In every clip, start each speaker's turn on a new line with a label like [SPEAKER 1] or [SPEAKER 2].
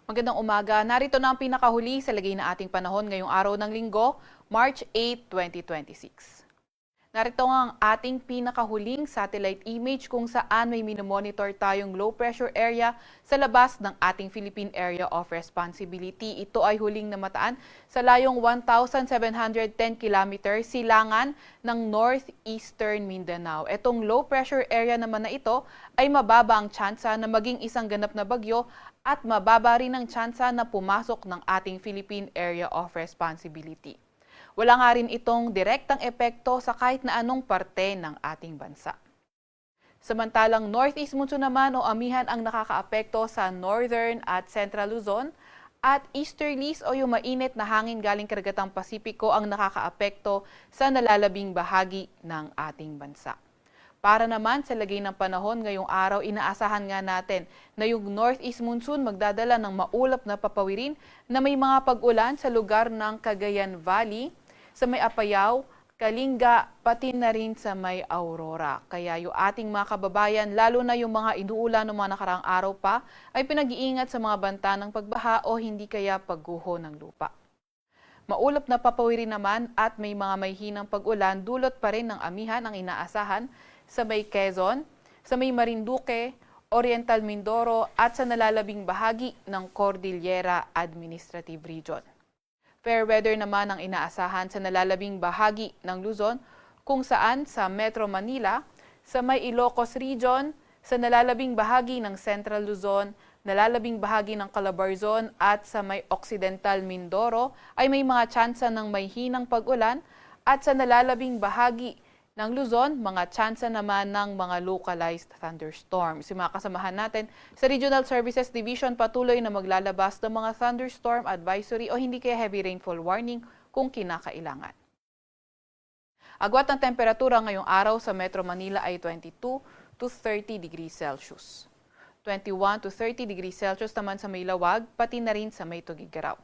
[SPEAKER 1] Magandang umaga. Narito na ang pinakahuli sa lagay na ating panahon ngayong araw ng Linggo, March 8, 2026. Narito ang ating pinakahuling satellite image kung saan may minomonitor tayong low pressure area sa labas ng ating Philippine Area of Responsibility. Ito ay huling namataan sa layong 1,710 km silangan ng northeastern Mindanao. Itong low pressure area naman na ito ay mababa ang tsansa na maging isang ganap na bagyo at mababa rin ang tsansa na pumasok ng ating Philippine Area of Responsibility. Wala nga rin itong direktang epekto sa kahit na anong parte ng ating bansa. Samantalang northeast monsoon naman o amihan ang nakakaapekto sa northern at central Luzon at easterlies o yung mainit na hangin galing karagatang Pasipiko ang nakakaapekto sa nalalabing bahagi ng ating bansa. Para naman sa lagay ng panahon ngayong araw, inaasahan nga natin na yung northeast monsoon magdadala ng maulap na papawirin na may mga pag-ulan sa lugar ng Cagayan Valley, sa may Apayao, Kalinga, pati na rin sa may Aurora. Kaya yung ating mga kababayan, lalo na yung mga inuulan ng mga nakaraang araw pa, ay pinag-iingat sa mga banta ng pagbaha o hindi kaya pagguho ng lupa. Maulap na papawirin naman at may mga mayhinang pag-ulan, dulot pa rin ng amihan ang inaasahan sa may Quezon, sa may Marinduque, Oriental Mindoro at sa nalalabing bahagi ng Cordillera Administrative Region. Fair weather naman ang inaasahan sa nalalabing bahagi ng Luzon kung saan sa Metro Manila, sa may Ilocos Region, sa nalalabing bahagi ng Central Luzon, nalalabing bahagi ng Calabarzon at sa may Occidental Mindoro ay may mga tsansa ng may hinang pag-ulan at sa nalalabing bahagi ng Luzon, mga tsansa naman ng mga localized thunderstorms. Yung mga kasamahan natin sa Regional Services Division patuloy na maglalabas ng mga thunderstorm advisory o hindi kaya heavy rainfall warning kung kinakailangan. Agwat ng temperatura ngayong araw sa Metro Manila ay 22 to 30 degrees Celsius. 21 to 30 degrees Celsius naman sa may Lawag, pati na rin sa may Tugigaraw.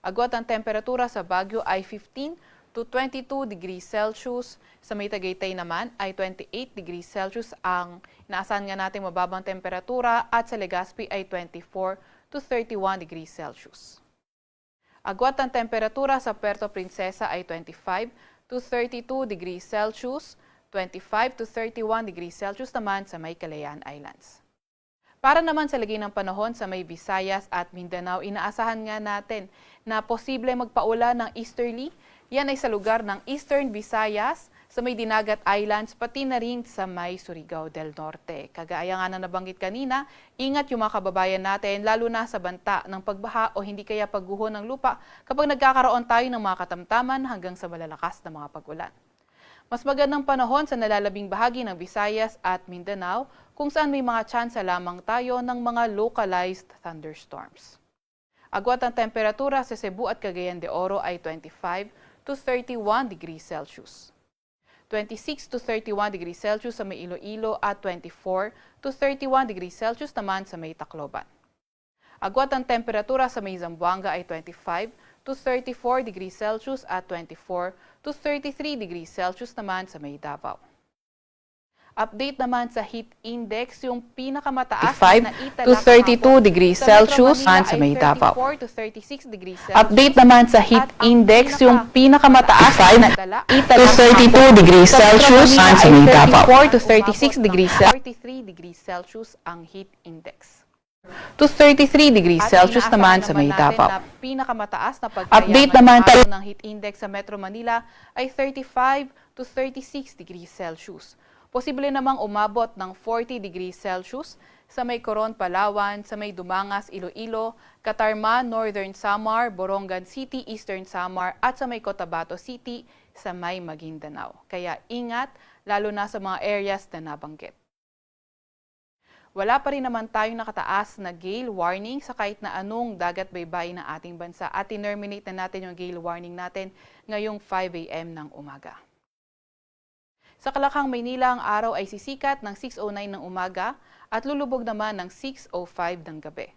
[SPEAKER 1] Agwat ng temperatura sa Baguio ay 15 to 22 degrees Celsius. Sa may Tagaytay naman ay 28 degrees Celsius ang inaasahan nga natin mababang temperatura at sa Legazpi ay 24 to 31 degrees Celsius. Agwat ng temperatura sa Puerto Princesa ay 25 to 32 degrees Celsius, 25 to 31 degrees Celsius naman sa may Calayan Islands. Para naman sa lagay ng panahon sa may Visayas at Mindanao, inaasahan nga natin na posible magpaulan ng easterly. Yan ay sa lugar ng Eastern Visayas, sa may Dinagat Islands, pati na rin sa may Surigao del Norte. Kagaya nga na nabanggit kanina, ingat yung mga kababayan natin, lalo na sa banta ng pagbaha o hindi kaya pagguho ng lupa kapag nagkakaroon tayo ng mga katamtaman hanggang sa malalakas na mga pag-ulan. Mas magandang panahon sa nalalabing bahagi ng Visayas at Mindanao kung saan may mga tsansa lamang tayo ng mga localized thunderstorms. Agwat ang temperatura sa Cebu at Cagayan de Oro ay 25 to 31 degrees Celsius. 26 to 31 degrees Celsius sa may Iloilo at 24 to 31 degrees Celsius naman sa may Tacloban. Agwat ang temperatura sa may Zamboanga ay 25 to 34 degrees Celsius at 24 to 33 degrees Celsius naman sa may Davao. Update naman sa heat index, yung pinakamataas na italak
[SPEAKER 2] to 32 degrees Celsius sa may Davao. Update naman sa heat index, yung pinakamataas na italak to 32 degrees Celsius sa may Davao.
[SPEAKER 1] 34 to 36 degrees Celsius. 43 degrees Celsius ang heat index.
[SPEAKER 2] To 33 degrees Celsius naman sa may Davao.
[SPEAKER 1] Pinakamataas na
[SPEAKER 2] Update naman
[SPEAKER 1] ng heat index sa Metro Manila ay 35 to 36 degrees Celsius. Posible namang umabot ng 40 degrees Celsius sa may Coron, Palawan, sa may Dumangas, Iloilo, Catarman, Northern Samar, Borongan City, Eastern Samar at sa may Cotabato City sa may Maguindanao. Kaya ingat lalo na sa mga areas na nabanggit. Wala pa rin naman tayong nakataas na gale warning sa kahit na anong dagat baybayin ng ating bansa at terminate na natin yung gale warning natin ngayong 5 a.m. ng umaga. Sa Kalakhang, Maynila, ang araw ay sisikat ng 6:09 ng umaga at lulubog naman ng 6:05 ng gabi.